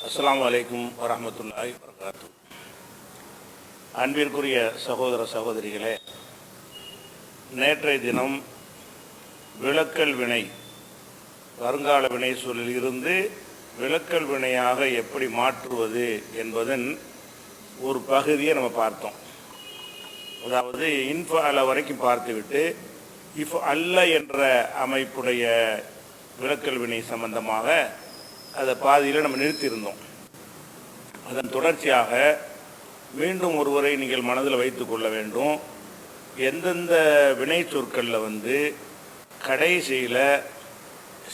அஸ்ஸலாமு அலைக்கும் வரஹ்மத்துல்லாஹி வபரகாத்துஹு. அன்பிற்குரிய சகோதர சகோதரிகளே, நேற்றைய தினம் விலக்கல் வினை, வருங்கால வினை சொல்லில் இருந்து விலக்கல் வினையாக எப்படி மாற்றுவது என்பதன் ஒரு பகுதியை நம்ம பார்த்தோம். அதாவது இன்ஃப அல வரைக்கும் பார்த்துவிட்டு இஃப் அல்ல என்ற அமைப்புடைய விலக்கல் வினை சம்பந்தமாக அதை பாதியில் நம்ம நிறுத்தியிருந்தோம். அதன் தொடர்ச்சியாக மீண்டும் ஒருவரை நீங்கள் மனதில் வைத்து கொள்ள வேண்டும். எந்தெந்த வினை சொற்களில் கடைசியில்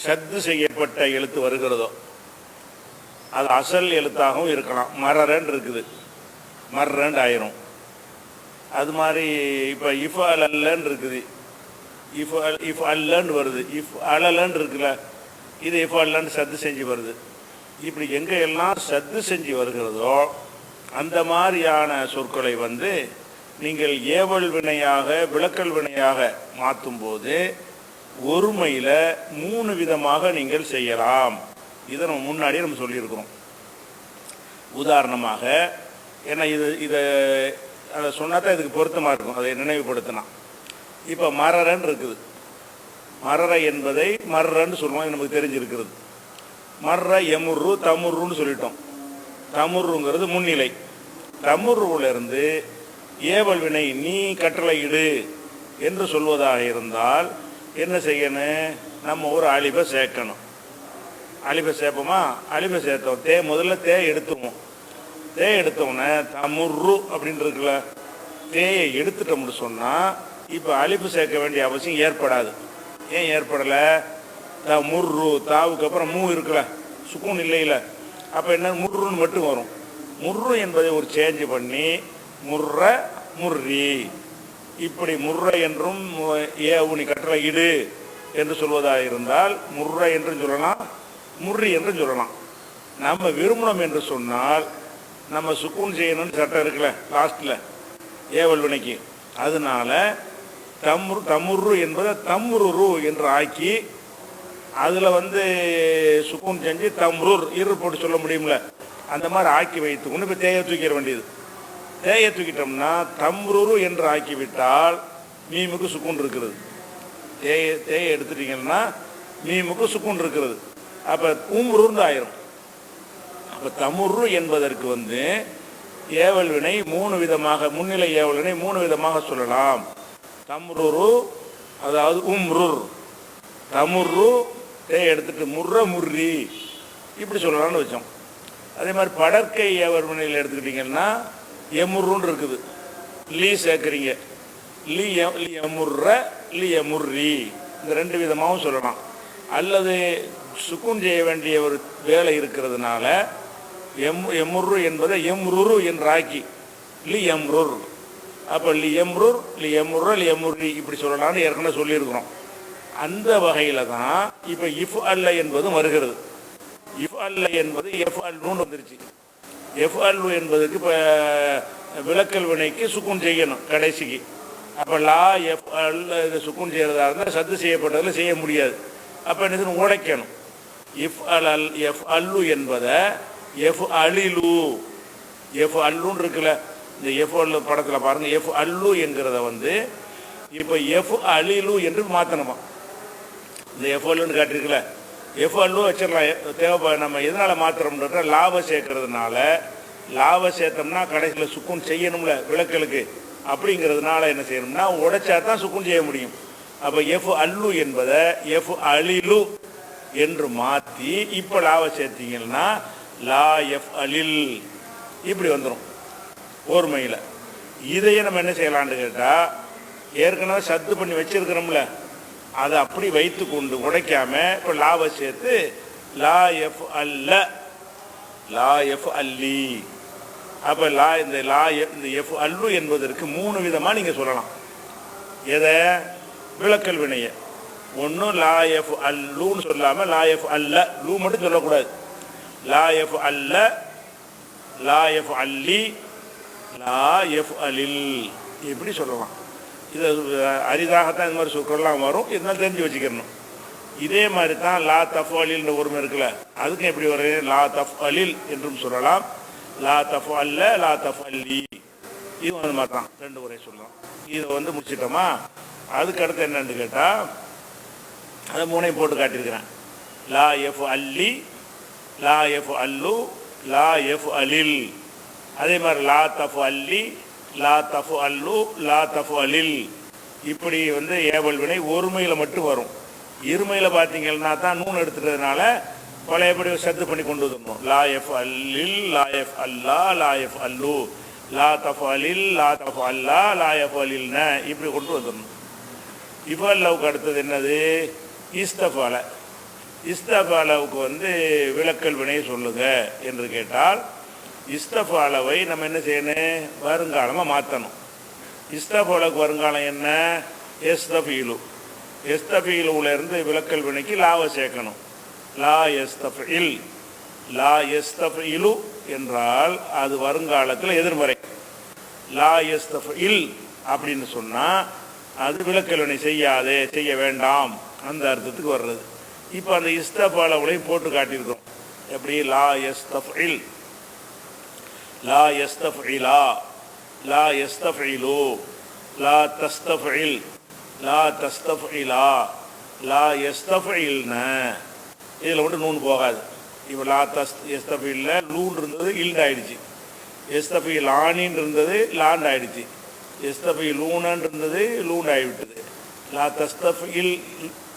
சத்து செய்யப்பட்ட எழுத்து வருகிறதோ அது அசல் எழுத்தாகவும் இருக்கலாம். மரரன் இருக்குது, மர்ரன் ஆயிரும். அது மாதிரி இப்போ இஃப் அல்லன்னு இருக்குது, இஃப் அல்லன்னு வருது, இஃப் அலலன்னு இருக்குல்ல, இது இஃப் அல்லன்னு சத்து செஞ்சு வருது. இப்படி எங்கே எல்லாம் சத்து செஞ்சு வருகிறதோ அந்த மாதிரியான சொற்களை நீங்கள் ஏவல் வினையாக விலக்கல் வினையாக மாற்றும் போது ஒருமையில் 3 விதமாக நீங்கள் செய்யலாம். இதை நம்ம முன்னாடியே நம்ம சொல்லியிருக்கிறோம். உதாரணமாக, ஏன்னா இதை அதை சொன்னா தான் இதுக்கு பொருத்தமாக இருக்கும், அதை நினைவுபடுத்தினா. இப்போ மரரன் இருக்குது, மரரை என்பதை மர்ரன்னு சொல்லுவோம், நமக்கு தெரிஞ்சிருக்கிறது. மர்ர எமுர்ரு தமுர்ருன்னு சொல்லிட்டோம். தமுர்ருங்கிறது முன்னிலை. தமுர்ருவிலிருந்து ஏவல் வினை நீ கட்டளையிடு என்று சொல்வதாக இருந்தால் என்ன செய்யணும்? நம்ம ஒரு அலிபை சேர்க்கணும். அலிபை சேர்ப்போமா? அலிபை சேர்த்தோம். முதல்ல எடுத்துவோம். எடுத்தோன்னே தமுர்ரு அப்படின்னு இருக்குல்ல, தேயை எடுத்துட்டோம்னு சொன்னால் இப்போ அலிபு சேர்க்க வேண்டிய அவசியம் ஏற்படாது. ஏன் ஏற்படலை? முர்ரு, தாவுக்கு அப்புறம் மூ இருக்குல்ல, சுக்கூன் இல்லையில, அப்போ என்ன முர்ருன்னு மட்டும் வரும். முர்ரு என்பதை ஒரு சேஞ்சு பண்ணி முர்ர முர்ரி, இப்படி முர்ர என்றும் ஏவுனி கட்டளை இடு என்று சொல்வதாக இருந்தால் முர்ர என்றும் சொல்லலாம், முர்ரி என்றும் சொல்லலாம். நம்ம விரும்பணும் என்று சொன்னால் நம்ம சுக்கூன் செய்யணும்னு சட்டம் இருக்குல்ல லாஸ்ட்டில் ஏவல் வினைக்கு. அதனால தமுர்ரு என்பதை தம்ருரு என்று ஆக்கி அதில் சுக்கூன் செஞ்சு தம்ருர் இரு போட்டு சொல்ல முடியும்ல, அந்த மாதிரி ஆக்கி வைத்துக்கொண்டு இப்போ தேயை தூக்கிட வேண்டியது. தேயை தூக்கிட்டோம்னா தம்ருரு என்று ஆக்கிவிட்டால் மீமுக்கு சுக்கூன் இருக்கிறது. தேயை எடுத்துட்டீங்கன்னா மீமுக்கு சுக்கூன் இருக்கிறது. அப்போ உம்ருன்னு ஆயிரும். அப்போ தமுர்ரு என்பதற்கு ஏவல் வினை 3 விதமாக, முன்னிலை ஏவல் வினை 3 விதமாக சொல்லலாம். தம்ருரு, அதாவது உம்ருர், தமுர்ரு எடுத்துட்டு முர்ர முர்ரி இப்படி சொல்லலாம்னு வச்சோம். அதே மாதிரி படற்கை ஏவல் வினையில் எடுத்துக்கிட்டிங்கன்னா எமுர்ருன்னு இருக்குது, லீ சேர்க்குறீங்க, லீ எமுர்ர லீ எமுர்ரி, இந்த 2 விதமாகவும் சொல்லலாம். அல்லது சுக்கூன் செய்ய வேண்டிய ஒரு வேலை இருக்கிறதுனால எமுர்ரு என்பதை எம்ருரு என்றாக்கி லி எம்ருர், அப்போ லி எம்ருர் லி எமுர்ர லி எமுர்ரி இப்படி சொல்லலாம்னு ஏற்கனவே சொல்லியிருக்கிறோம். அந்த வகையில் தான் இப்போ இஃப் அல்ல என்பதும் வருகிறது. இஃப் அல்ல என்பது எஃப் அல்லுன்னு வந்துருச்சு. எஃப் அல்லு என்பதுக்கு இப்போ விலக்கல் வினைக்கு சுக்கூன் செய்யணும் கடைசிக்கு. அப்போ லா எஃப் அல்ல சுக்கூன் செய்கிறதா இருந்தால் சத்து செய்யப்பட்டதில் செய்ய முடியாது. அப்போ என்ன உடைக்கணும். இஃப் அல் எஃப் அல்லு என்பதை எஃப் அலிலு, எஃப் அல்லுன்னு இருக்குல்ல, இந்த எஃப் அல்லு படத்தில் பாருங்கள், எஃப் அல்லு என்கிறத இப்போ எஃப் அலிலு என்று மாற்றணுமா. இந்த எஃப் அல்லுன்னு காட்டிருக்குல்ல, எஃப் அல்லு வச்சிடலாம். தேவை நம்ம எதனால் மாத்திரம்ன்ற லாபம் சேர்க்கறதுனால, லாபம் சேர்த்தோம்னா கடைசியில் சுக்கூன் செய்யணும்ல விலக்கலுக்கு, அப்படிங்கிறதுனால என்ன செய்யணும்னா உடைச்சா தான் சுக்கூன் செய்ய முடியும். அப்போ எஃப் அல்லு என்பதை எஃப் அலிலு என்று மாற்றி இப்போ லாபம் சேர்த்தீங்கன்னா லா எஃப் அலில் இப்படி வந்துடும் ஓர்மையில். இதையே நம்ம என்ன செய்யலான்னு கேட்டால், ஏற்கனவே சத்து பண்ணி வச்சிருக்கிறோம்ல, அதை அப்படி வைத்து கொண்டு உடைக்காம இப்போ லாவை சேர்த்து லா எஃப் அல்ல லா எஃப் அல்லி. அப்போ இந்த எஃப் அல்லு என்பதற்கு 3 விதமாக நீங்கள் சொல்லலாம். எதை? விலக்கல் வினையை. ஒன்று லா எஃப் அல்லுன்னு சொல்லாமல் லா எஃப் அல்ல, லூ மட்டும் சொல்லக்கூடாது. லா எஃப் அல்ல, லா எஃப் அல்லி, லா எஃப் அலில் இப்படி சொல்லலாம். இது அரிதாகத்தான் இந்த மாதிரி சொற்கள்லாம் வரும், இருந்தாலும் தெரிஞ்சு வச்சுக்கணும். இதே மாதிரி தான் லா தஃப் அலில் ஒருமை இருக்குல்ல, அதுக்கு எப்படி வருது? லா தஃப் அலில் என்றும் சொல்லலாம், லா தஃப் அல்ல லா தஃப் அல்லி, இது வந்து மாதிரி தான் ரெண்டு முறை சொல்லலாம். இதை வந்து முடிச்சிட்டோமா? அதுக்கு அடுத்து என்னன்னு கேட்டால் அதை மூணையும் போட்டு காட்டியிருக்கிறேன். லா எஃப் அல்லி, லா எஃப் அல்லு, லா எஃப் அலில். அதே மாதிரி லா தஃப் அல்லி, லா தஃப் அல்லு, லா தஃப் அலில். இப்படி வந்து ஏவல் வினை ஒருமையில் மட்டும் வரும். இருமையில் பார்த்தீங்கன்னா தான் நூன் எடுத்துட்டதுனால பழையபடி சத்து பண்ணி கொண்டு வந்துடணும். லா எஃப் அல்லில், லா எஃப் அல்லா, லா எஃப் அல்லு, லா தஃப் அலில், லா தஃப் அல்லா, லா எஃப் அலில்ன, இப்படி கொண்டு வந்துடணும். இஃபல்லவுக்கு அடுத்தது என்னது? இஸ்தஃபால. இஸ்தஃபாலவுக்கு வந்து விலக்கல் வினையை சொல்லுங்க என்று கேட்டால், இஸ்தஃபாலவை நம்ம என்ன செய்யணும்? வருங்காலமாக மாற்றணும். இஸ்தஃபாலுக்கு வருங்காலம் என்ன? எஸ்தஃபீலு. எஸ்தஃபீலுலேருந்து விலக்கல் வினைக்கு லாவை சேர்க்கணும். லா எஸ்தஃபில். லா எஸ்தஃபிலு என்றால் அது வருங்காலத்தில் எதிர்மறை. லா எஸ்தஃபில் அப்படின்னு சொன்னால் அது விலக்கல் வினை செய்யாது, செய்ய வேண்டாம், அந்த அர்த்தத்துக்கு வர்றது. இப்போ அந்த இஸ்தஃபாலவுலையும் போட்டு காட்டியிருக்கோம். எப்படி? லா எஸ்தஃபில், லா எஸ்தஃபிலா, லா எஸ்தஃபிலு, லா தஸ்தஃபில், லா தஸ்தஃபிலா, லா எஸ்தஃபில்ன. இதில் மட்டும் நூன் போகாது. இப்போ லா எஸ்தஃபில்ல லூன் இருந்தது இல்டு ஆயிடுச்சு. எஸ்தஃபில் ஆனின்னு இருந்தது லாண்ட் ஆயிடுச்சு. எஸ்தஃபில் லூனன் இருந்தது லூண்ட் ஆகிவிட்டது. லா தஸ்தஃபில்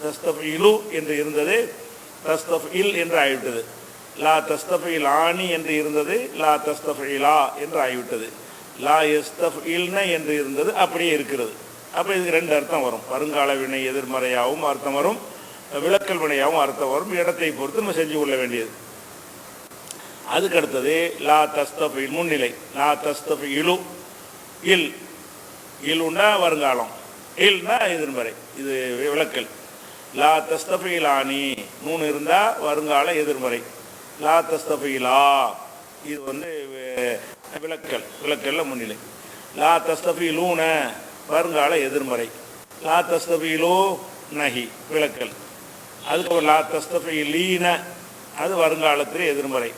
தஸ்தஃபிலு என்று இருந்தது தஸ்தஃபில் என்று ஆகிவிட்டது. லா தஸ்தஃபில் ஆனி என்று இருந்தது லா தஸ்தஃபிலா என்று ஆகிவிட்டது. லா எஸ்தஃபில்ன என்று இருந்தது அப்படியே இருக்கிறது. அப்போ இதுக்கு ரெண்டு அர்த்தம் வரும். வருங்கால வினை எதிர்மறையாகவும் அர்த்தம் வரும், விலக்கல் வினையாகவும் அர்த்தம் வரும். இடத்தை பொறுத்து நம்ம செஞ்சு கொள்ள வேண்டியது. அதுக்கு அடுத்தது லா தஸ்தஃபில் முன்னிலை. லா தஸ்தஃபிலு இல். இல்னா வருங்காலம், இல்னா எதிர்மறை, இது விலக்கல். லா தஸ்தஃபிலானி நூன் இருந்தால் வருங்கால எதிர்மறை. லா தஸ்தஃபிலா இது வந்து விலக்கல், விலக்கல்ல முன்னிலை. லா தஸ்தஃபிலூன வருங்கால எதிர்மறை. லா தஸ்தஃபிலு நஹி விலக்கல். அதுக்கப்புறம் லா தஸ்தஃபிலீன அது வருங்காலத்தில் எதிர்மறை.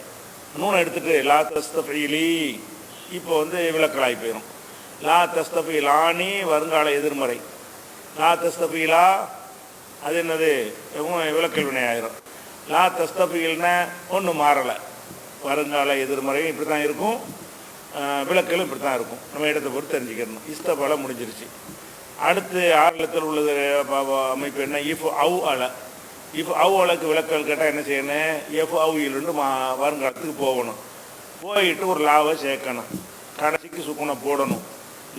நூனை எடுத்துட்டு லா தஸ்தஃபிலி இப்போ வந்து விலக்கலாகி போயிடும். லா தஸ்தஃபிலானி வருங்கால எதிர்மறை. லா தஸ்தஃபிலா அது என்னது? விலக்கல் வினை ஆயிரும். லா தஸ்தஃபில்னா ஒன்றும் மாறலை, வருங்கால எதிர்மறை இப்படி தான் இருக்கும், விலக்கலும் இப்படி தான் இருக்கும். நம்ம இடத்தை பொறுத்து தெரிஞ்சுக்கணும். இஸ்தஃபால முடிஞ்சிருச்சு. அடுத்து ஆரலத்தில் உள்ளது அமைப்பு என்ன? இஃப் அவு அல. இஃப் அவு அலக்கு விலக்கல் கேட்டால் என்ன செய்யணும்? எஃப் அவு இல்ண்டு வருங்காலத்துக்கு போகணும். போயிட்டு ஒரு லாவை சேர்க்கணும், கடைசிக்கு சுக்குனை போடணும்.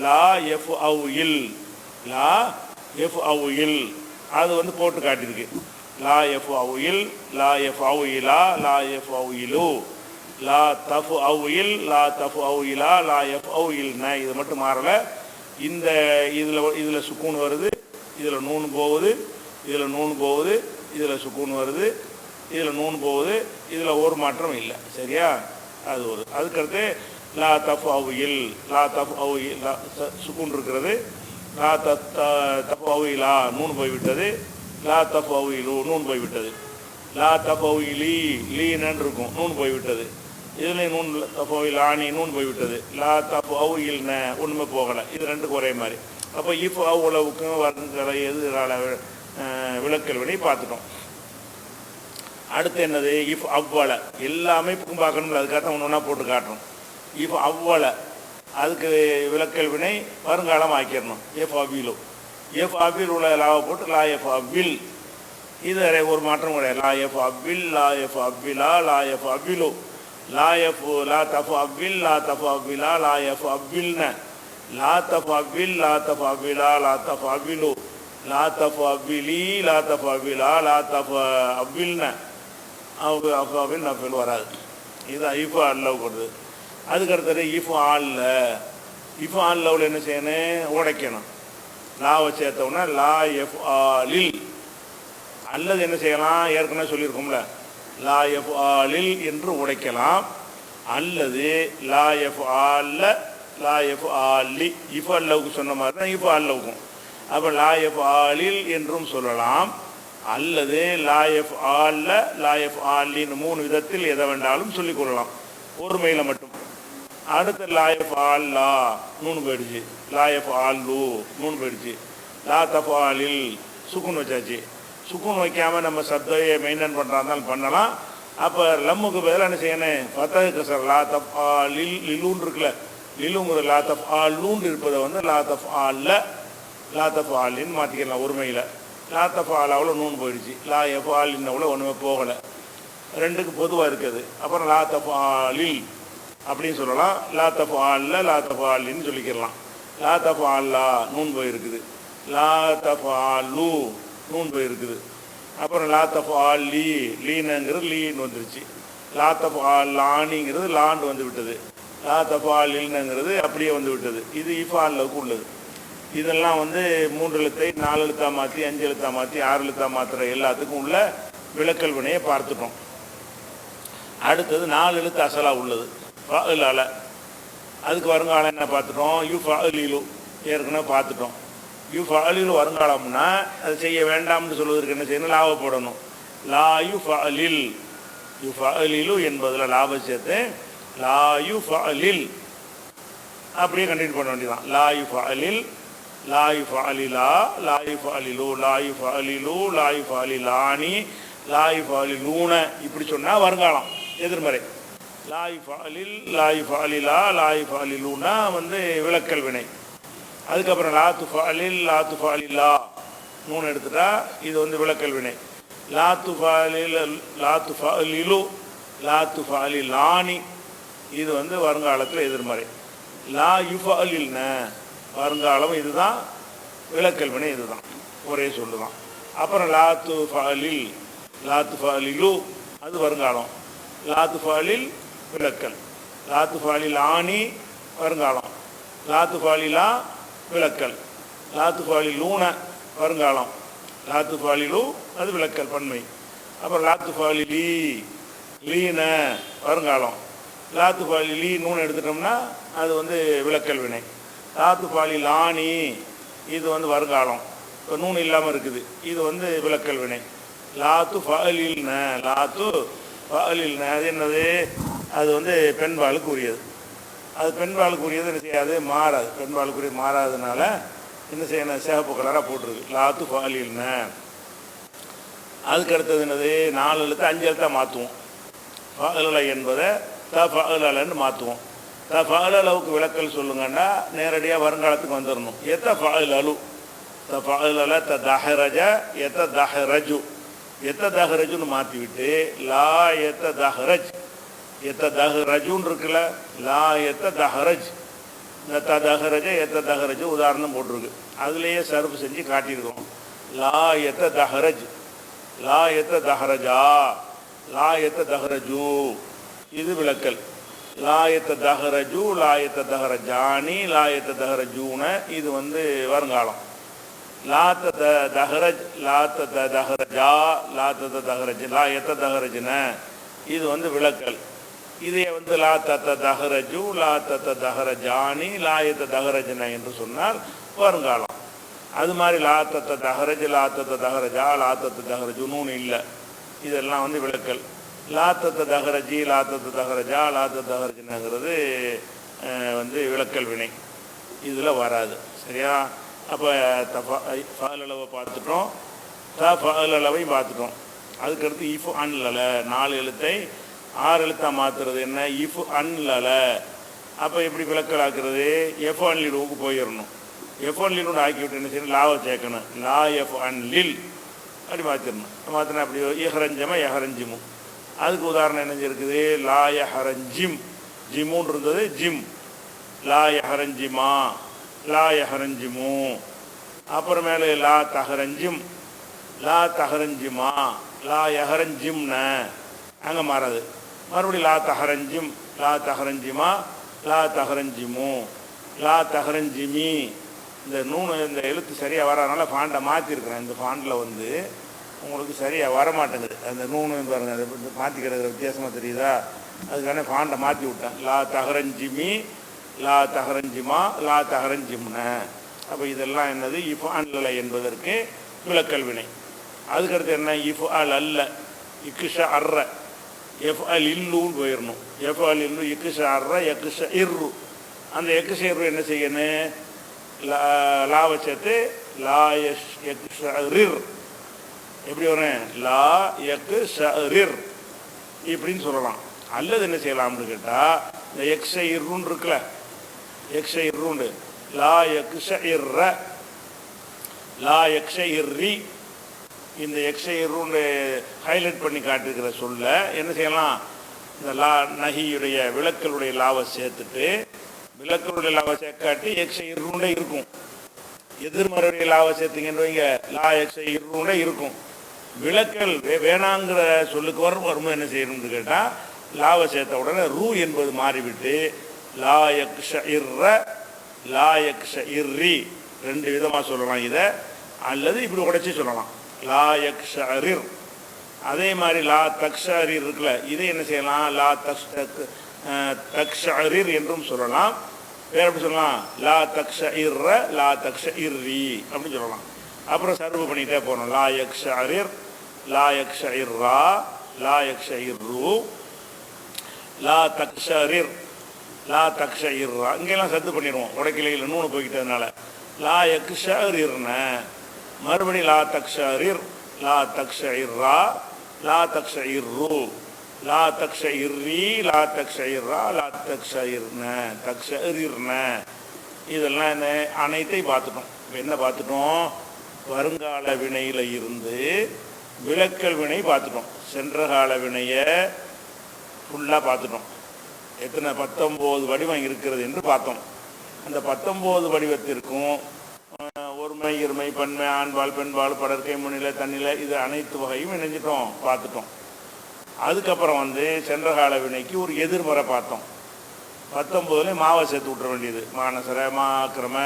லா எஃப் அவு இல், லா எஃப் அவு இல் அது வந்து போட்டு காட்டியிருக்கு. லா எஃப் அவு இல், லா எஃப் அவு இலா, லா எஃப் அவு இலு, லா தஃப் அவு இல், லா தஃப் அவு இலா, லா எஃப் அவு இல்ன. இது மட்டும் மாறலை. இந்த இதில் சுக்கூன் வருது, இதில் நூன் போகுது, இதில் நூன் போகுது, இதில் சுக்கூன் வருது, இதில் நூன் போகுது, இதில் ஒரு மாற்றம் இல்லை. சரியா? அது ஒரு. அதுக்கடுத்து லா தஃப் அவு இல், லா தஃப் அவு இல் சுக்கூன் இருக்கிறது. லா தஃப் அவு இலா நூன் போய்விட்டது. லா தஃப் அவு இலு நூன் போய்விட்டது. லா தஃப் அவு இலி லீனன் இருக்கும், நூன் போய்விட்டது. இதுலேயும் நூன் தஃப் அவு இல் ஆனி நூன் போய்விட்டது. லா தஃப் அவு இல்ன ஒன்றுமே போகலை. இது ரெண்டுக்கும் ஒரே மாதிரி. அப்போ இஃப் அவு உளவுக்கும் வருங்கிற எதிரால விலக்கல் வினை பார்த்துட்டோம். அடுத்து என்னது? இஃப் அவ்வள. எல்லா அமைப்புக்கும் பார்க்கணும்ல, அதுக்காக ஒன்று ஒன்றா போட்டு காட்டணும். இஃப் அவ்வள அதுக்கு விலக்கல் வினை வருங்காலம் ஆக்கிடணும். எஃப் அவ்விலோ. எஃப் அவ்வில் உள்ள லாவை போட்டு லா எஃப் அவ்வில். இது ஒரு மாற்றம் கிடையாது. லா எஃப் அவ்வில், லா எஃப் அவ்விலா, லா எஃப் அவ்விலோ, லா எஃப் லா தஃப் அவ்வில், லா தஃப் அவ்விலா, லா எஃப் அவ்வில்ன, லா தஃப் அவ்வில், லா தஃப் அவ்விலா, லா தஃப் அவ்விலோ, லா தஃப் அவ்விலி, லா தஃப் அவ்விலா, லா தஃப் அவ்வில்ன. அவ்வில் நஃபில் வராது. இது இஃப் அல்லவு கொடுது. அதுக்கு அடுத்தது இஃப் ஆல்ல. இஃப் ஆல்லவில் என்ன செய்யணும்? உடைக்கணும். லாவை சேர்த்தோம்னா லா எஃப் ஆலில். அல்லது என்ன செய்யலாம்? ஏற்கனவே சொல்லியிருக்கோம்ல, லா எஃப் ஆலில் என்று உடைக்கலாம். அல்லது லா எஃப் ஆல்ல, லா எஃப் ஆலி. இஃப் அல்லவுக்கு சொன்ன மாதிரி தான் இஃப் அல்லவுக்கும். அப்போ லா எஃப் ஆலில் என்றும் சொல்லலாம். அல்லது லாயஃப் ஆல்ல லாயஃப் ஆலின்னு 3 விதத்தில் எதை வேண்டாலும் சொல்லிக் கொள்ளலாம் ஒருமையில் மட்டும். அடுத்து லாயஃப் ஆல்லா நூன் போயிடுச்சு, லாயஃப் ஆல்லு நூன் போயிடுச்சு, லா தஃபாலில் சுக்குன் வச்சாச்சு. சுக்குன் வைக்காமல் நம்ம சப்தையை மெயின்டைன் பண்ணுறாருந்தாலும் பண்ணலாம். அப்போ லம்முக்கு பதிலாக என்ன செய்யணும், ஃபத்தஹ் கஸர் லா தஃபாலில் லிலூன் இருக்குல்ல, லிலுங்கிற லா தஃபாலூன் இருப்பதை வந்து லா தஃபால்ல லா தஃபாலின்னு மாற்றிக்கலாம் ஒருமையில். லா தஃபாலாவில் நூன் போயிடுச்சு, லா எஃபாலின்னவில் ஒன்றுமே போகலை, ரெண்டுக்கு பொதுவாக இருக்குது. அப்புறம் லா தஃபாலில் அப்படின்னு சொல்லலாம், லா தஃபால்ல லா தஃபாலின்னு சொல்லிக்கிடலாம். லா தஃபால்லா நூன் போயிருக்குது, லா தஃபாலு நூன் போயிருக்குது. அப்புறம் லா தஃபாலி லீனுங்கிறது லீன்னு வந்துருச்சு, லா தஃபாலானிங்கிறது லாண்டு வந்து விட்டது, லா தஃபாலில்னுங்கிறது அப்படியே வந்து விட்டது. இது இஃபாலுக்கு உள்ளது. இதெல்லாம் வந்து 3 எழுத்தை 4 எழுத்தாக மாற்றி 5 எழுத்தாக மாற்றி 6 எழுத்தாக மாற்றுற எல்லாத்துக்கும் உள்ள விளக்கல் வினையை பார்த்துட்டோம். அடுத்தது 4 எழுத்து அசலாக உள்ளது ஃபஅலால. அதுக்கு வருங்காலம் என்ன பார்த்துட்டோம், யு ஃபஅலிலு ஏற்கனவே பார்த்துட்டோம். யு ஃபஅலிலு வருங்காலம்னா அது செய்ய வேண்டாம்னு சொல்வதற்கு என்ன செய்யணும், லாப போடணும். லா யு ஃபஅலில், யு ஃபஅலிலு என்பதில் லாப சேர்த்து லா யு ஃபஅலில் அப்படியே கண்டினியூ பண்ண வேண்டியதான். லா யு ஃபஅலில், லா யு ஃபஅலிலா, லா யு ஃபஅலிலு, லா யு ஃபஅலிலு, லா யு ஃபஅலிலானி, லா யு ஃபஅலிலூன இப்படி சொன்னால் வருங்காலம் எதிர்மறை. லா யு ஃபஅலில், லா யு ஃபஅலிலா, லா யு ஃபஅலிலூனா வந்து விளக்கல் வினை. அதுக்கப்புறம் லா து ஃபஅலில், லா து ஃபஅலிலா நூன் எடுத்துட்டா இது வந்து விளக்கல் வினை. லா து ஃபஅலில், லா து ஃபஅலிலு, லா து ஃபஅலிலானி இது வந்து வருங்காலத்தில் எதிர்மறை. லா யுஃபஅலில்ன வருங்காலம் இதுதான் விளக்கல் வினை, இதுதான் ஒரே சொல்லுதான். அப்புறம் லா து ஃபஅலில், லா து ஃபஅலிலு அது வருங்காலம், லா து ஃபஅலில் விளக்கல், லா து ஃபஅலிலானி வருங்காலம், லா து ஃபஅலிலா விளக்கல், லா து ஃபஅலிலூன வருங்காலம், லா து ஃபஅலிலு அது விளக்கல் பன்மை. அப்புறம் லா து ஃபஅலிலி லீன வருங்காலம், லா து ஃபஅலிலி நூன் எடுத்துட்டோம்னா அது வந்து விளக்கல் வினை. லா து ஃபஅலிலானி இது வந்து வருங்காலம், இப்போ நூன் இல்லாமல் இருக்குது, இது வந்து விளக்கல் வினை. லா து ஃபஅலில்ன, லா து ஃபஅலில்ன அது என்னது, அது வந்து பெண்பாலுக்கு உரியது. அது பெண்பாலுக்கு உரியது என்ன செய்யாது, மாறாது. பெண்பாலுக்கு உரியது மாறாததுனால என்ன செய்யணும், சிவப்பு கலராக போட்டிருக்கு லா து ஃபஅலில்ன. அதுக்கு அடுத்தது என்னது, 4 எழுத்து 5 எழுத்தாக மாற்றுவோம். ஃபஅலல என்பதை த ஃபஅலன்னு மாற்றுவோம். த ஃபஅலவுக்கு விளக்கல் சொல்லுங்கன்னா நேரடியாக வருங்காலத்துக்கு வந்துடணும். எத்த ஃபஅலு, த ஃபஅலல த தஹரஜ எத்த தஹரஜு, எத்த தஹரஜுன்னு மாற்றி விட்டு லா எத்த தஹரஜ், எத்த தஹரஜுன்னு இருக்குல்ல, லா எத்த தஹரஜ், இந்த த தஹரஜ எத்த தஹரஜு உதாரணம் போட்டிருக்கு, அதுலேயே சர்ஃப் செஞ்சு காட்டியிருக்கோம். லா எத்த தஹரஜ், லா எத்த தஹரஜா, லா எத்த தஹரஜு இது விளக்கல். லா எத்த தஹரஜு, லா எத்த தஹரஜானி, லா எத்த தஹரஜூன இது வந்து வருங்காலம். லா த தஹரஜ், லா த தஹரஜா, லா த தஹரஜ், லா எத்த தஹரஜ்ன இது வந்து விளக்கல். இதே வந்து லா த தஹரஜு, லா த தஹரஜானி, லா எத்த தஹரஜ்ன என்று சொன்னால் வருங்காலம். அது மாதிரி லா த தஹரஜ், லா த தஹரஜா, லா த தஹரஜுன்னு இல்லை, இதெல்லாம் வந்து விளக்கல். லா த தஹரஜி, லா த தஹரஜா, லா த தஹரஜ்னங்கிறது வந்து விளக்கல் வினை, இதில் வராது. சரியா? அப்போ ஃபஅலவை பார்த்துட்டோம், த ஃபஅலவையும் பார்த்துட்டோம். அதுக்கடுத்து இஃப் அன்லல 4 எழுத்தை 6 எழுத்தாக மாற்றுறது என்ன, இஃப் அன்லல. அப்போ எப்படி விளக்கல் ஆக்குறது, எஃப் அன்லிலுக்கு போயிடணும். எஃப் அன்லிலுன்னு ஆக்கி விட்டு என்ன செய்யணும், லாவை சேர்க்கணும். லா எஃப் அன்லில் அப்படி மாற்றிடணும். மாற்றினா அப்படி எஹரஞ்சமா எஹரஞ்சிமு. அதுக்கு உதாரணம் என்ன இருக்குது, லா யஹரஞ்சிம், ஜிமுன்னு இருந்தது ஜிம், லா யஹரஞ்சிமா, லா யஹரஞ்சிமு. அப்புறமேலே லா தஹரஞ்சிம், லா தஹரஞ்சிமா, லா யஹரஞ்சிம்ன அங்கே மாறாது. மறுபடியும் லா தஹரஞ்சிம், லா தஹரஞ்சிமா, லா தஹரஞ்சிமு, லா தஹரஞ்சிமி. இந்த இந்த எழுத்து சரியாக வராதனால ஃபாண்டை மாற்றிருக்கிறேன். இந்த ஃபாண்டில் வந்து உங்களுக்கு சரியாக வரமாட்டேங்குது. அந்த பாருங்கள், அதை மாற்றிக்கிறது வித்தியாசமாக தெரியுதா, அதுக்கான ஃபாண்டை மாற்றி விட்டேன். லா தஹரஞ்சிமி, லா தஹரஞ்சிமா, லா தஹரஞ்சிம்ன. அப்போ இதெல்லாம் என்னது, இஃபான்ல என்பதற்கு விளக்கல் வினை. அதுக்கடுத்து என்ன இஃப் அல் அல்ல இக்குஷ அர்ற எஃப் அல் இல்லுன்னு போயிடணும். எஃப் அல் இல்லு இக்குஷ அர்ற எக்குஷ இர்ரு. அந்த எக்குஷ இர்ரு என்ன செய்யணும்? லாவை சேர்த்து லா எஷ் எக்குஷ ரிர். எப்படி வரும்? லா எக்கு ஷரிர் இப்படின்னு சொல்லலாம். அல்லது என்ன செய்யலாம்னு கேட்டால் இந்த எக்ஷ இர்ருன்னு இருக்குல்ல, எக்ஷ இர்ருண்டு லா எக்ஷ இர்ர லா எக்ஷ இர்ரி. இந்த எக்ஷ இர்ருன்னு ஹைலைட் பண்ணி காட்டிருக்கிற சொல்ல என்ன செய்யலாம்? இந்த லா நஹியுடைய விளக்கலுடைய லாவை சேர்த்துட்டு விளக்கலுடைய லாவை சேர்க்காட்டி எக்ஷ இர்ருண்டே இருக்கும். எதிர்மறையுடைய லாவை சேர்த்துங்கன்னு வைங்க, லா எக்ஷ இர்ருண்டே இருக்கும். விளக்கல் வேணாங்கிற சொல்லுக்கு வரும்போது என்ன செய்யணும்னு கேட்டால் லாவை சேர்த்த உடனே ரூ என்பது மாறிவிட்டு லா யக்ஷ இர்ர லா யக்ஷ இர்ரி ரெண்டு விதமாக சொல்லலாம் இதை. அல்லது இப்படி உடைச்சி சொல்லலாம் லா யக்ஷ அரிர். அதே மாதிரி லா தக்ஷ அரிர் இருக்குல்ல, இதை என்ன செய்யலாம்? லா தக்ஷ அரிர் என்றும் சொல்லலாம். வேற எப்படி சொல்லலாம்? லா தக்ஷ இர்ர லா தக்ஷ இர்ரி அப்படின்னு சொல்லலாம். அப்புறம் சர்வ் பண்ணிகிட்டே போகணும். லா யக்ஷ அரிர் லா யக்ஷ இர்ரா லா யக்ஷ இர்ரு லா தக்ஷ அரிர் லா தக்ஷ இர்ரா. இங்கெல்லாம் சத்து பண்ணிடுவோம் உடைக்கிளையில் இன்னொன்று போய்கிட்டதுனால. லா யக்ஷ அரிர்ன மறுபடி லா தக்ஷ அரிர் லா தக்ஷ இர்ரா லா தக்ஷ இர்ரு லா தக்ஷ இர்ரி லா தக்ஷ இர்ரா லா தக்ஷ இர்ன தக்ஷ இர்ன. இதெல்லாம் என்ன அனைத்தையும் பார்த்துட்டோம். இப்போ என்ன பார்த்துட்டோம்? வருங்கால வினையில் இருந்து விளக்கல் வினை பார்த்துட்டோம். சென்ற கால வினையை ஃபுல்லாக பார்த்துட்டோம். எத்தனை 19 வடிவம் இருக்கிறது என்று பார்த்தோம். அந்த 19 வடிவத்திற்கும் ஒருமை இருமை பன்மை ஆண்பால் பெண்பால் படற்கை முன்னிலை தன்னிலை இது அனைத்து வகையும் இணைஞ்சிட்டோம் பார்த்துட்டோம். அதுக்கப்புறம் சென்ற கால வினைக்கு ஒரு எதிர்மறை பார்த்தோம். 19 மாவை சேர்த்து விட்டுற வேண்டியது. மானசர மா கிரம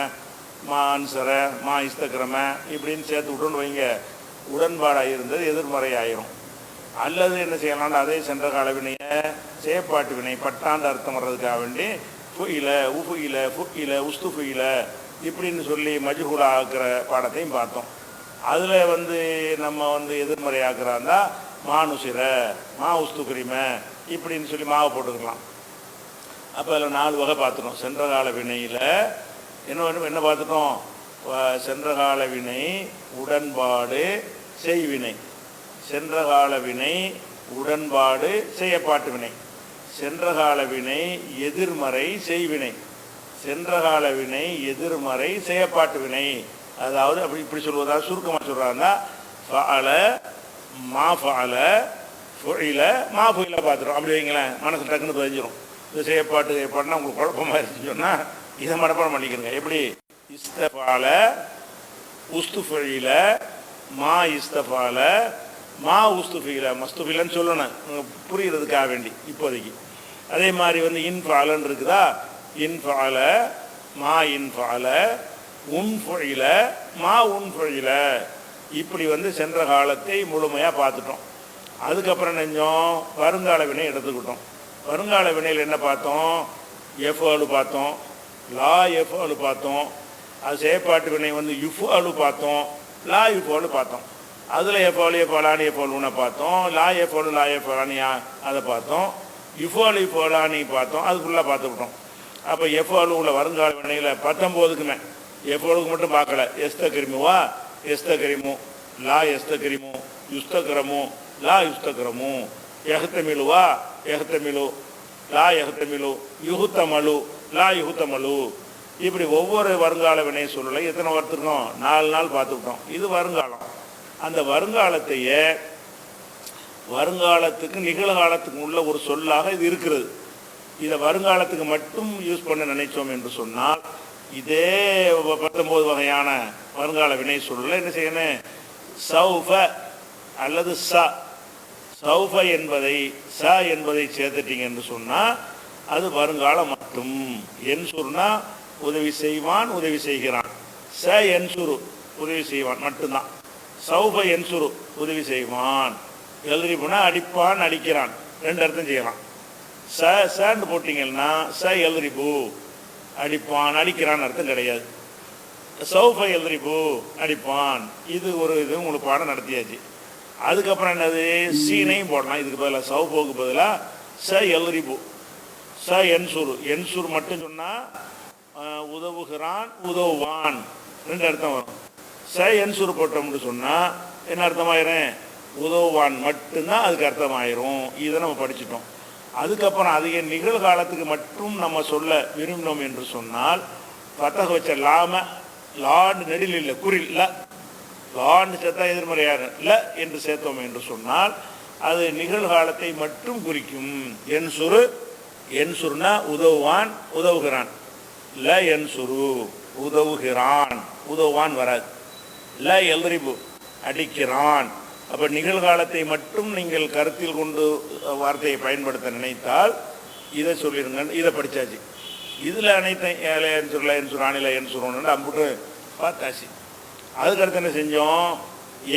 மா அன்சர மா இஸ்தக்கிரம இப்படின்னு சேர்த்து விட்டோன்னு வைங்க, உடன்பாடாக இருந்தது எதிர்மறை ஆயிரும். அல்லது என்ன செய்யலாம்னா அதே சென்ற கால வினையை செயற்பாட்டு வினை பட்டாண்டு அர்த்தம் வர்றதுக்காக வேண்டி ஃபுயில உஃபுயில ஃபுயில உஸ்துஃபுயில இப்படின்னு சொல்லி மஜ்ஹூலா ஆக்குற பாடத்தையும் பார்த்தோம். அதில் நம்ம எதிர்மறை ஆக்குறாந்தா மானுசிர மா உஸ்துகிரிம இப்படின்னு சொல்லி மாவை போட்டுக்கலாம். அப்போ அதில் 4 வகை பார்த்துட்டோம். சென்ற கால வினையில் என்ன பார்த்துட்டோம்? சென்ற கால வினை உடன்பாடு செய்வினை, சென்ற கால வினை உடன்பாடு செய்யப்பாட்டு வினை, சென்ற கால வினை எதிர்மறை செய்வினை, சென்ற கால வினை எதிர்மறை செய்யப்பாட்டு வினை. அதாவது அப்படி இப்படி சொல்வதாக சுருக்கமாக சொல்கிறாங்கன்னா ஃபஅல மா ஃபஅல ஃபுஇல மா ஃபுஇல பார்த்துரும். அப்படி வைங்களேன், மனசு டக்குன்னு பதிஞ்சிடும். இந்த செய்யப்பாட்டு பண்ணால் உங்களுக்கு குழப்பமாக இருந்துச்சுன்னு சொன்னால் இதை மனப்பாடம் பண்ணிக்கிறங்க. எப்படி? இஸ்தஃபால உஸ்துஃபுஇல மா இஸ்தஃபால மா உஸ்துஃபுஇல மஸ்துஃபிலன்னு சொல்லணும் புரிகிறதுக்காக வேண்டி இப்போதைக்கு. அதே மாதிரி இன்ஃபாலன்னு இருக்குதா, இன்ஃபால மா இன்ஃபால உன்ஃபுஇல மா உன்ஃபுஇல இப்படி சென்ற காலத்தை முழுமையாக பார்த்துட்டோம். அதுக்கப்புறம் நெஞ்சோம் வருங்கால வினை எடுத்துக்கிட்டோம். வருங்கால வினையில் என்ன பார்த்தோம்? எஃப்அலு பார்த்தோம், லா எஃப்அலு பார்த்தோம். அது செயற்பாட்டு வினை யுஃப்அலு பார்த்தோம், லா யுஃப்அலு பார்த்தோம். அதில் எஃப்அலு எஃப்அலானி எஃப்அலுன்னு பார்த்தோம், லா எஃப்அலு லா எஃப்அலானி அதை பார்த்தோம், யுஃப்அலு யுஃப்அலானி பார்த்தோம். அது ஃபுல்லாக பார்த்துக்கிட்டோம். அப்போ எஃப்அலு உள்ள வருங்கால வினையில் 19க்குமே எஃப்அலுக்கு மட்டும் பார்க்கல. எஸ்தகிரிமுவா எஸ்தகிரிமு லா எஸ்தகிரிமு யுஸ்தகிரமு லா யுஸ்தகிரமு எஹ்தமிலுவா எஹ்தமிலு லா எஹ்தமிலு யுஹுத்தமலு லா யுஹுத்தமலு இப்படி ஒவ்வொரு வருங்கால வினை சொல்லலை எத்தனை வார்த்தைருக்கோம்? 4 நாள் பார்த்துக்கிட்டோம். இது வருங்காலம். அந்த வருங்காலத்தையே வருங்காலத்துக்கு நிகழ்காலத்துக்கு உள்ள ஒரு சொல்லாக இது இருக்கிறது. இதை வருங்காலத்துக்கு மட்டும் யூஸ் பண்ண நினைச்சோம் என்று சொன்னால் இதே 19 வகையான வருங்கால வினை சொல்லல என்ன செய்யணும்? சௌஃப அல்லது ச சௌஃப என்பதை ச என்பதை சேர்த்துட்டீங்க என்று சொன்னால் அது வருங்காலம் மட்டும். என்சுர்னா உதவி செய்வான் உதவி செய்கிறான், ச என்சுரு உதவி செய்வான் மட்டும்தான். சௌஃப என்சுரு உதவி செய்வான், எழுதிப்புனா அடிப்பான் அடிக்கிறான், 2 அர்த்தம் செய்யலாம். சன்னு போட்டிங்கன்னா ச எழுதிப்பு அடிப்பான் அடிக்கிறான் அர்த்தம் கிடையாது. சௌஃப எழுதிப்பு அடிப்பான். இது ஒரு இது உங்களுக்கு பாடம் நடத்தியாச்சு. அதுக்கப்புறம் என்னது சீனையும் போடலாம். இதுக்கு பதிலாக சவுபோக்கு பதிலாக ச எல்ரிபு ச என்சுரு. என்சுர் மட்டும் சொன்னால் உதவுகிறான் உதவுவான் ரெண்டு அர்த்தம் வரும். ச என்சுர் போட்டோம்னு சொன்னால் என்ன அர்த்தமாயிரும்? உதவுவான் மட்டும்தான் அதுக்கு அர்த்தமாயிரும். இதை நம்ம படிச்சுட்டோம். அதுக்கப்புறம் அதிக நிகழ்காலத்துக்கு மட்டும் நம்ம சொல்ல விரும்பினோம் என்று சொன்னால் பத்தக வச்ச லாம லாண்டு நெடில் இல்லை குறில் ல லாண்டு சேர்த்தா எதிர்மறையாரு ல என்று சேர்த்தோம் என்று சொன்னால் அது நிகழ்காலத்தை மட்டும் குறிக்கும். என்சுரு என்சுருனா உதவுவான் உதவுகிறான். ல என்சுரு உதவுகிறான் உதவுவான் வராது. ல எல்ரிபு அடிக்கிறான். அப்போ நிகழ்காலத்தை மட்டும் நீங்கள் கருத்தில் கொண்டு வார்த்தையை பயன்படுத்த நினைத்தால் இதை சொல்லிடுங்க. இதை படித்தாச்சு. இதில் அனைத்தையும் ஏழை என்சுருல என்சுரு ஆணில என்சுருன்னு அம்புட்டு பார்த்தாச்சு. அதுக்கடுத்து என்ன செஞ்சோம்?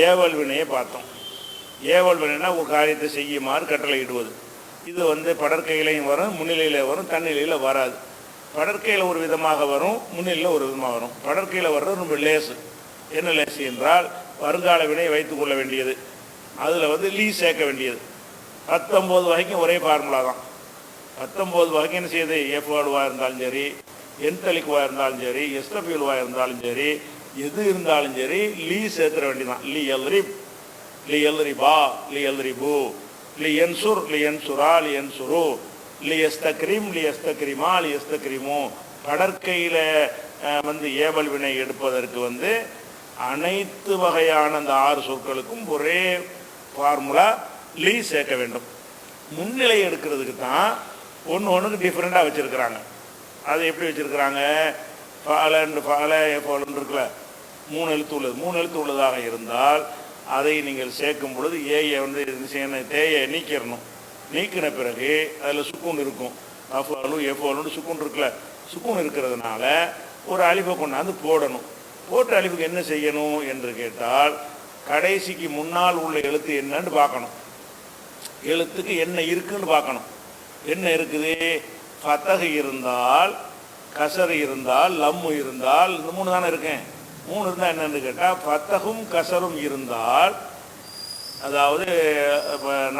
ஏவல் வினையை பார்த்தோம். ஏவல் வினைனா ஒரு காரியத்தை செய்யுமாறு கட்டளை இடுவது. இது படற்கையிலையும் வரும், முன்னிலையில் வரும், தன்னிலையில் வராது. படற்கையில் ஒரு விதமாக வரும், முன்னிலையில் ஒரு விதமாக வரும். படற்கையில் வர்றது ரொம்ப லேசு. என்ன லேசு என்றால் வருங்கால வினை வைத்துக் கொள்ள வேண்டியது. அதில் லீ சேர்க்க வேண்டியது. 19 வகைக்கும் ஒரே ஃபார்முலா தான். 19 வகைக்கு என்ன செய்யுது? எஃப்வாடுவாக இருந்தாலும் சரி, என்தலிக்குவாக இருந்தாலும் சரி, எஸ்டபியூலுவாக இருந்தாலும் சரி, எது இருந்தாலும் சரி லீ சேர்த்துற வேண்டியதான். லி எல்ரிப் லி எல்ரிபா லி எல்ரிபு லி என்சுர் லி என்சுரா லி என்சுரு லி எஸ்தக்ரிம் லி எஸ்தக்ரிமா லி எஸ்தக்ரிமு. கடற்கையில் ஏவல் வினை எடுப்பதற்கு அனைத்து வகையான அந்த 6 சொற்களுக்கும் ஒரே ஃபார்முலா லீ சேர்க்க வேண்டும். முன்னிலை எடுக்கிறதுக்கு தான் ஒன்றுக்கு டிஃப்ரெண்ட்டாக வச்சுருக்கிறாங்க. அது எப்படி வச்சுருக்கிறாங்க? ஃபால எஃபோலன்னு இருக்குல்ல, 3 எழுத்து உள்ளது. 3 எழுத்து உள்ளதாக இருந்தால் அதை நீங்கள் சேர்க்கும் பொழுது ஏயை தேயை நீக்கிடணும். நீக்கின பிறகு அதில் சுக்கூன் இருக்கும். அஃபாலு எஃபோலுன்னு சுக்கூன் இருக்குல்ல, சுக்கூன் இருக்கிறதுனால ஒரு அலிஃபை கொண்டாந்து போடணும். போட்ட அலிஃபுக்கு என்ன செய்யணும் என்று கேட்டால் கடைசிக்கு முன்னால் உள்ள எழுத்து என்னன்னு பார்க்கணும். எழுத்துக்கு என்ன இருக்குன்னு பார்க்கணும். என்ன இருக்குது? ஃபத்தஹ் இருந்தால், கசர் இருந்தால், லம்மு இருந்தால், இந்த 3 தானே இருக்கேன். 3 இருந்தால் என்னன்னு கேட்டால் ஃபத்தஹும் கசரும் இருந்தால், அதாவது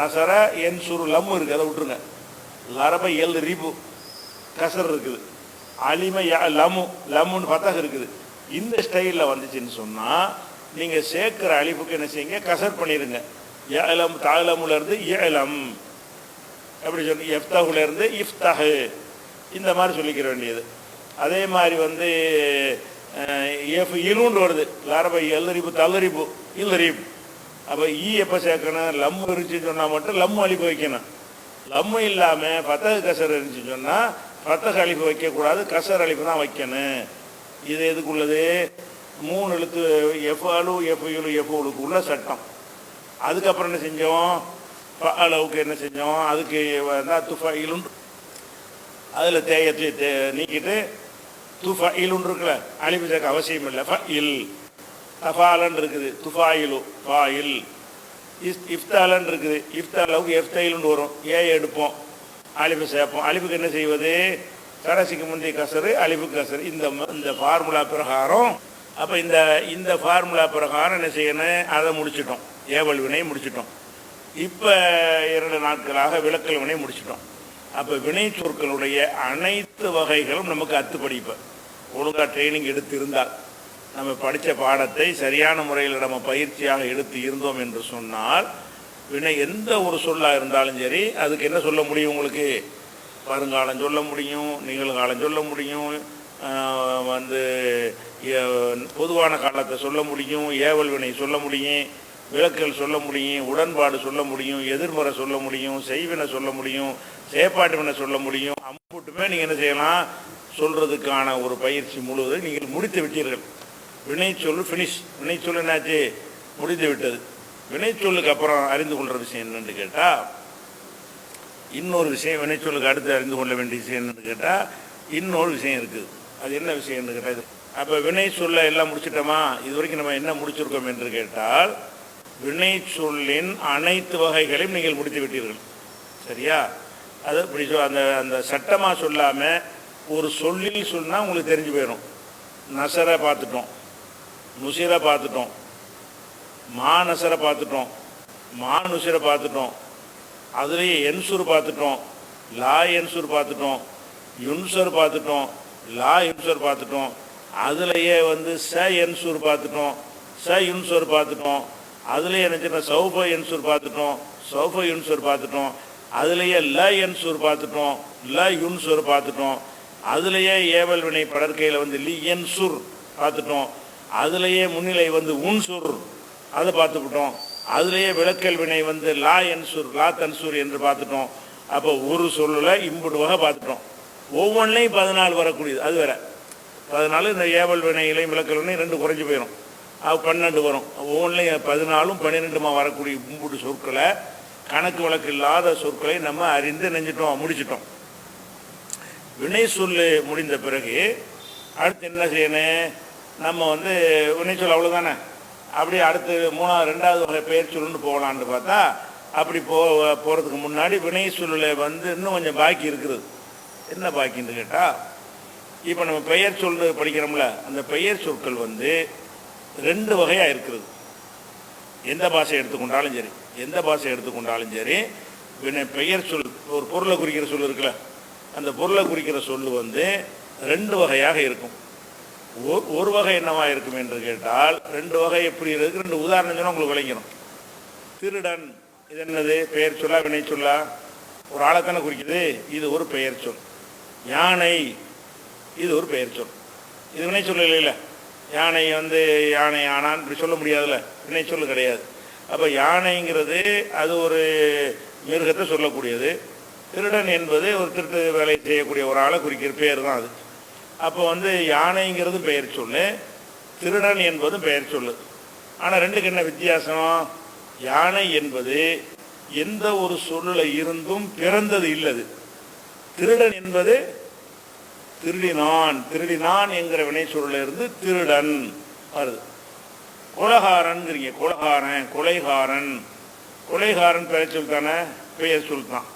நசர என் சுரு லம்மு இருக்குது, அதை விட்டுருங்க. லரப எல் ரிபு கசர் இருக்குது. அலிம லம்மு லம்முன்னு ஃபத்தஹ் இருக்குது. இந்த ஸ்டைலில் வந்துச்சுன்னு சொன்னால் நீங்கள் சேர்க்குற அலிஃபுக்கு என்ன செய்யுங்க? கசர் பண்ணிடுங்க. ஏலம் தாளமுலேருந்து ஏலம் எப்படி சொல்லி, எஃப்தகுலேருந்து இஃப்தஹு இந்த மாதிரி சொல்லிக்கிற வேண்டியது. அதே மாதிரி எஃப் இலுன்னு வருது. லாரபை எல்லரிப்பு தல்லரிப்பு இல்லரிப்பு. அப்போ எப்போ சேர்க்கணும்? லம்மு இருந்துச்சுன்னு சொன்னால் மட்டும் லம்மு அலிப்பு வைக்கணும். லம்மு இல்லாமல் ஃபத்தஹு கசர் இருந்துச்சுன்னு சொன்னால் ஃபத்தஹ் அலிப்பு வைக்கக்கூடாது, கசர் அலிப்பு தான் வைக்கணும். இது எதுக்குள்ளது? 3 எழுத்து எஃப்ஆலு எஃப்யூலு எஃப்ஓலுக்கு உள்ள சட்டம். அதுக்கப்புறம் என்ன செஞ்சோம்? அளவுக்கு என்ன செஞ்சோம்? அதுக்கு துஃபைலுன்னு அதில் தேயத்தை நீக்கிட்டு துஃபைலுன்னு இருக்குல்ல, அலிஃபு சேர்க்க அவசியம் இல்லை. ஃபஇல் தஃபாலன் இருக்குது, துஃபாயிலு ஃபாயில். இஃப்தாலன் இருக்குது, இஃப்தாலவுக்கு எஃப்தைலுன்னு வரும். எடுப்போம், அலிஃபு சேர்ப்போம். அலிஃபுக்கு என்ன செய்வது? கடைசிக்கு முந்தைய கசரு, அலிஃபுக்கு கசரு. இந்த ஃபார்முலா பிரகாரம் அப்போ இந்த ஃபார்முலா பிரகாரம் என்ன செய்யணும்? அதை முடிச்சிட்டோம். ஏவல் வினை முடிச்சிட்டோம். இப்போ 2 நாட்களாக விளக்கல் வினை முடிச்சிட்டோம். அப்போ வினை சொற்களுடைய அனைத்து வகைகளும் நமக்கு அத்துப்படிப்ப ஒழுங்காக ட்ரைனிங் எடுத்து இருந்தால், நம்ம படித்த பாடத்தை சரியான முறையில் நம்ம பயிற்சியாக எடுத்து இருந்தோம் என்று சொன்னால் வினை எந்த ஒரு சொல்லாக இருந்தாலும் சரி அதுக்கு என்ன சொல்ல முடியும்? உங்களுக்கு வருங்காலம் சொல்ல முடியும், நிகழ்காலம் சொல்ல முடியும், பொதுவான காலத்தை சொல்ல முடியும், ஏவல் வினை சொல்ல முடியும், விளக்கல் சொல்ல முடியும், உடன்பாடு சொல்ல முடியும், எதிர்மறை சொல்ல முடியும், செய்வினை சொல்ல முடியும், செயற்பாட்டு வினை சொல்ல முடியும். அம்புட்டுமே நீங்கள் என்ன செய்யலாம்? சொல்கிறதுக்கான ஒரு பயிற்சி முழுவதும் நீங்கள் முடித்து விட்டீர்கள். வினை சொல் ஃபினிஷ். வினை சொல் என்னாச்சு? முடித்து விட்டது. வினை சொல்லுக்கு அப்புறம் அறிந்து கொள்கிற விஷயம் என்னென்னு கேட்டால் இன்னொரு விஷயம். வினை சொல்லுக்கு அடுத்து அறிந்து கொள்ள வேண்டிய விஷயம் என்னென்னு கேட்டால் இன்னொரு விஷயம் இருக்குது. அது என்ன விஷயம்னு கேட்டால், அப்போ வினை சொல்ல எல்லாம் முடிச்சிட்டோமா? இது வரைக்கும் நம்ம என்ன முடிச்சிருக்கோம் என்று கேட்டால் வினை சொல்லின் அனைத்து வகைகளையும் நீங்கள் முடித்து விட்டீர்கள். சரியா? அது இப்படி அந்த சட்டமாக சொல்லாமல் ஒரு சொல்லில் சொன்னால் உங்களுக்கு தெரிஞ்சு போயிடும். நசரை பார்த்துட்டோம், நுசிரை பார்த்துட்டோம், மாநசரை பார்த்துட்டோம், மானுஷரை பார்த்துட்டோம், அதுலேயே என்சுர் பார்த்துட்டோம், லா என்சுர் பார்த்துட்டோம், யுன்சர் பார்த்துட்டோம், லா யுன்சர் பார்த்துட்டோம், அதுலேயே வந்து ச என்சுர் பார்த்துட்டோம், ச யுன்சர் பார்த்துட்டோம், அதுலேயே என்ன சௌஃப என்சுர் பார்த்துட்டோம், சௌஃப யுன்சர் பார்த்துட்டோம், அதுலேயே ல என்சுர் பார்த்துட்டோம், ல யுன்சர் பார்த்துட்டோம், அதுலேயே ஏவல் வினை படற்கையில் வந்து லி என்சுர் பார்த்துட்டோம், அதுலேயே முன்னிலை வந்து உன்சுர் அதை பார்த்துக்கிட்டோம், அதுலேயே விளக்கல் வினை வந்து லா என்சுர் லா தன்சுர் என்று பார்த்துட்டோம். அப்போ ஒரு சொல்லில் இம்புடு வகை பார்த்துட்டோம். ஒவ்வொன்றிலையும் 14 வரக்கூடியது. அது வேற 14 இந்த ஏவல் வினையிலையும் விளக்கல் வினையும் 2 குறைஞ்சி போயிடும். அது 12 வரும். ஒவ்வொன்றிலையும் 14 12 வரக்கூடிய இம்புடு சொற்களை, கணக்கு வழக்கு இல்லாத சொற்களை நம்ம அறிந்து நெஞ்சிட்டோம், முடிச்சிட்டோம். வினை சொல்லு முடிந்த பிறகு அடுத்து என்ன செய்யணும்? நம்ம வந்து வினை சொல் அவ்வளோதானே. அப்படி அடுத்து 2வது வகை பெயர் சொல்லுன்னு போகலான்னு பார்த்தா, அப்படி போகிறதுக்கு முன்னாடி வினை சொல்லில் வந்து இன்னும் கொஞ்சம் பாக்கி இருக்குது. என்ன பாக்கின்னு கேட்டால், இப்போ நம்ம பெயர் சொல் படிக்கிறோம்ல, அந்த பெயர் சொற்கள் வந்து 2 வகையாக இருக்கிறது. எந்த பாஷை எடுத்துக்கொண்டாலும் சரி, எந்த பாஷை எடுத்துக்கொண்டாலும் சரி, பெயர் சொல் ஒரு பொருளை குறிக்கிற சொல் இருக்குல்ல, அந்த பொருளை குறிக்கிற சொல் வந்து 2 வகையாக இருக்கும். ஒரு வகை என்னவா இருக்கும் என்று கேட்டால், 2 வகை எப்படி இருக்கு? 2 உதாரணம் சொன்னால் உங்களுக்கு விளங்கிடும். திருடன், இது என்னது? பெயர் சொல்லா வினை சொல்லா? ஒரு ஆளைத்தானே குறிக்குது, இது ஒரு பெயர் சொல். யானை, இது ஒரு பெயர் சொல். இது வினை சொல்ல இல்லை. யானை வந்து யானை ஆனான் இப்படி சொல்ல முடியாதுல்ல, வினை சொல்லு கிடையாது. அப்போ யானைங்கிறது அது ஒரு மிருகத்தை சொல்லக்கூடியது. திருடன் என்பது ஒரு திருட்டு வேலை செய்யக்கூடிய ஒரு ஆளை குறிக்கிற பேர் தான் அது. அப்போ வந்து யானைங்கிறது பெயர் சொல்லு, திருடன் என்பதும் பெயர் சொல்லு. ஆனால் 2க்கு என்ன வித்தியாசம்? யானை என்பது எந்த ஒரு சொல்லில் இருந்தும் பிறந்தது இல்லது. திருடன் என்பது திருடினான், திருடினான் என்கிற வினை சொல்லில் இருந்து திருடன் வருது. கொலகாரன்கிறீங்க, கொலகாரன், கொலைகாரன், கொலைகாரன் பெயர் சொல் தானே, பெயர் சொல் தான்.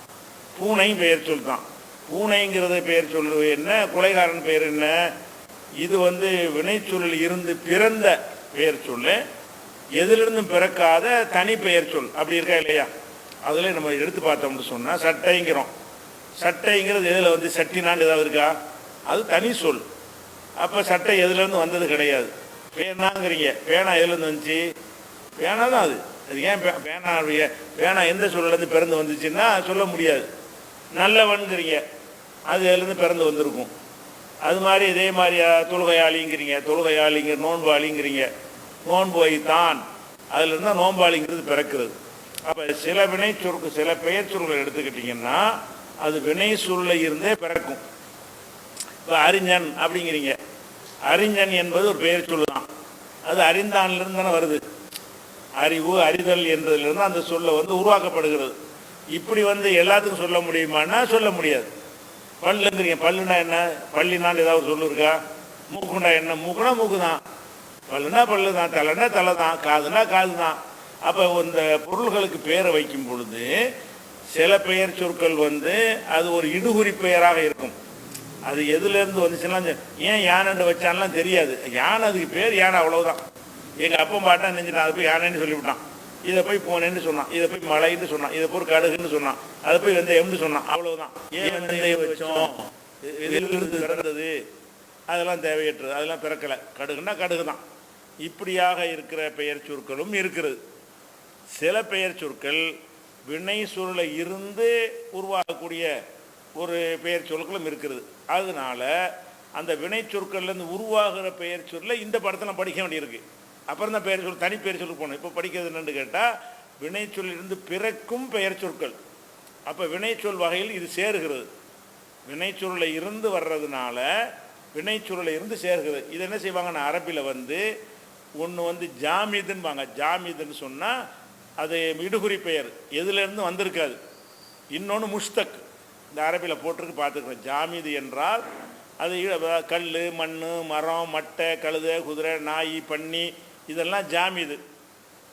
பூனை பெயர் சொல் தான். பூனைங்கிறது பெயர் சொல்லு என்ன, கொலைகாரன் பெயர் என்ன? இது வந்து வினைச்சொல்லில் இருந்து பிறந்த பெயர் சொல்லு, எதிலிருந்தும் பிறக்காத தனி பெயர் சொல். அப்படி இருக்கா இல்லையா? அதில் நம்ம எடுத்து பார்த்தோம்னு சொன்னால், சட்டைங்கிறோம். சட்டைங்கிறது எதில் வந்து சட்டினான்னு ஏதாவது இருக்கா? அது தனி சொல். அப்போ சட்டை எதுலேருந்து வந்தது கிடையாது. பேனாங்கிறீங்க, பேனா எதுலேருந்து வந்துச்சு? பேனா தான் அது. அது ஏன் பேனா? பேனா எந்த சொல்லேருந்து பிறந்து வந்துச்சுன்னா சொல்ல முடியாது. நல்லவன்கிறீங்க, அது எதுலேருந்து பிறந்து வந்திருக்கும். அது மாதிரி இதே மாதிரியா தொழுகையாளிங்கிறீங்க, தொழுகையாளிங்க, நோன்பாளிங்கிறீங்க, நோன்பு வைத்தான், அதில் இருந்தால் நோன்பாளிங்கிறது பிறக்கிறது. அப்போ சில வினை சொற்கு, சில பெயர் சொற்களை எடுத்துக்கிட்டிங்கன்னா அது வினை சொல்ல இருந்தே பிறக்கும். இப்போ அறிஞன் அப்படிங்கிறீங்க, அறிஞன் என்பது ஒரு பெயர் சொல்லு தான். அது அறிந்தான்லேருந்து தானே வருது. அறிவு, அறிதல் என்றதிலிருந்து அந்த சொல்ல வந்து உருவாக்கப்படுகிறது. இப்படி வந்து எல்லாத்துக்கும் சொல்ல முடியுமான்னா சொல்ல முடியாது. பல்லுங்கிறீங்க, பல்லுனா என்ன? பள்ளினான்னு ஏதாவது சொல்லு இருக்கா? மூக்குண்டா என்ன? மூக்குனா மூக்கு தான், பல்லுனா பல்லு தான், தலைனா தலை தான், காதுனா காது தான். அப்போ இந்த பொருள்களுக்கு பெயரை வைக்கும் பொழுது சில பெயர் சொற்கள் வந்து அது ஒரு இடுகுறி பெயராக இருக்கும். அது எதுலேருந்து வந்துச்சுன்னா, ஏன் யானைன்னு வச்சான்லாம் தெரியாது. யானை அதுக்கு பேர் யானை, அவ்வளோதான். எங்கள் அப்பா பாட்டா நினைஞ்சிட்டான், அதை போய் யானைன்னு சொல்லிவிட்டான். இதை போய் போனேன்னு சொன்னான், இதை போய் மலைன்னு சொன்னான், இதை போய் கடுகுன்னு சொன்னான், அதை போய் வெந்தயம்னு சொன்னான், அவ்வளவுதான். ஏன் வெந்தயம் வச்சோம், இதிலிருந்து பிறந்தது, அதெல்லாம் தேவையற்றது, அதெல்லாம் பிறக்கலை. கடுகுன்னா கடுகு தான். இப்படியாக இருக்கிற பெயர் சொற்களும் இருக்கிறது. சில பெயர் சொற்கள் வினை சொல்ல இருந்து உருவாகக்கூடிய ஒரு பெயர் சொற்களும் இருக்கிறது. அதனால அந்த வினை சொற்கள்லேருந்து உருவாகிற பெயர் சொல்ல இந்த படத்தில் படிக்க வேண்டியிருக்கு. அப்புறம் தான் பெயர் சொல், தனி பெயர் சொல்லுக்கு போகணும். இப்போ படிக்கிறது என்னன்னு கேட்டால், வினை சொல்லிருந்து பிறக்கும் பெயர் சொற்கள். அப்போ வினைச்சொல் வகையில் இது சேருகிறது. வினைச்சொல்லில் இருந்து வர்றதுனால வினைச்சொல்லில் இருந்து சேர்கிறது. இது என்ன செய்வாங்கன்னா, அரபியில் வந்து ஒன்று வந்து ஜாமிதுன்பாங்க. ஜாமிதுன்னு சொன்னால் அது இடுகுறி பெயர், எதுலேருந்து வந்திருக்காது. இன்னொன்று முஷ்தக், இந்த அரபியில் போட்டிருக்கு, பார்த்துக்கிறேன். ஜாமிது என்றால் அது கல், மண், மரம், மட்டை, கழுதை, குதிரை, நாய், பன்னி, இதெல்லாம் ஜாமிது.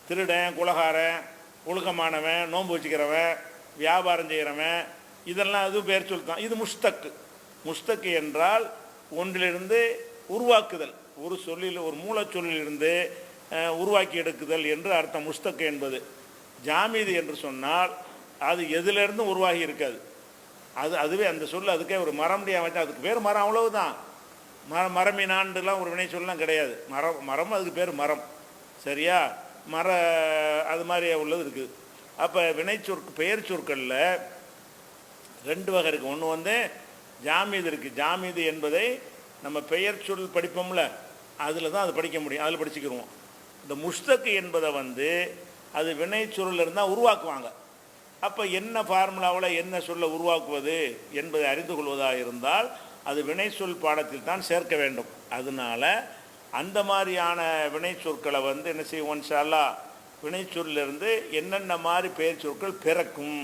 திருடன், குலகாரன், ஒழுக்கமானவன், நோன்பு வச்சுக்கிறவன், வியாபாரம் செய்கிறவன், இதெல்லாம் அது பெயர் சொல் தான். இது முஷ்தக்கு. முஷ்தக்கு என்றால் ஒன்றிலிருந்து உருவாக்குதல், ஒரு சொல்லில், ஒரு மூலச்சொல்லிலிருந்து உருவாக்கி எடுக்குதல் என்று அர்த்தம் முஷ்தக்கு என்பது. ஜாமீது என்று சொன்னால் அது எதிலிருந்தும் உருவாகி இருக்காது. அதுவே அந்த சொல் அதுக்கே ஒரு மரம் அமைச்சா அதுக்கு பேர் மரம், அவ்வளவுதான். மரமினாண்டுலாம் ஒரு வினை சொல்லலாம் கிடையாது. மரம் அதுக்கு பேர் மரம். சரியா? அது மாதிரி உள்ளது இருக்குது. அப்போ பெயர் சொற்களில் ரெண்டு வகை இருக்குது. ஒன்று ஜாமீது இருக்குது. ஜாமீது என்பதை நம்ம பெயர் சொல் படிப்போம்ல, அதில் தான் அது படிக்க முடியும், அதில் படிச்சுக்கிடுவோம். இந்த முஸ்தக்கு என்பதை அது வினைச்சொல்லில் இருந்தால் உருவாக்குவாங்க. அப்போ என்ன ஃபார்முலாவில் என்ன சொல்ல உருவாக்குவது என்பதை அறிந்து கொள்வதாக இருந்தால் அது வினைச்சொல் பாடத்தில் தான் சேர்க்க வேண்டும். அதனால் அந்த மாதிரியான வினை சொற்களை என்ன செய்வோம் இன்ஷா அல்லாஹ், வினைச்சொல்லிருந்து என்னென்ன மாதிரி பெயர் சொற்கள் பிறக்கும்,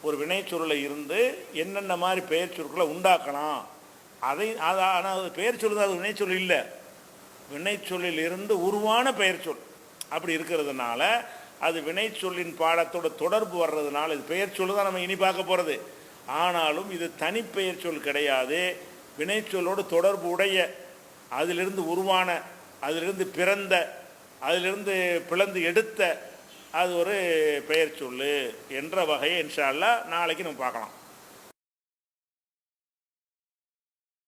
ஒரு வினைச்சொல்லில் இருந்து என்னென்ன மாதிரி பெயர் சொற்களை உண்டாக்கலாம், ஆனால் பெயர் சொல் அது வினைச்சொல் இல்லை, வினைச்சொல்லில் இருந்து உருவான பெயர் சொல் அப்படி இருக்கிறதுனால அது வினைச்சொல்லின் பாடத்தோட தொடர்பு வர்றதுனால இது பெயர் சொல் தான் நம்ம இனி பார்க்க போகிறது. ஆனாலும் இது தனிப்பெயர் சொல் கிடையாது. வினைச்சொல்லோடு தொடர்பு உடைய, அதிலிருந்து உருவான, அதிலிருந்து பிறந்த, அதிலிருந்து பிளந்து எடுத்த அது ஒரு பெயர் சொல் என்ற வகையை இன்ஷா அல்லாஹ் நாளைக்கு நம்ம பார்க்கலாம்.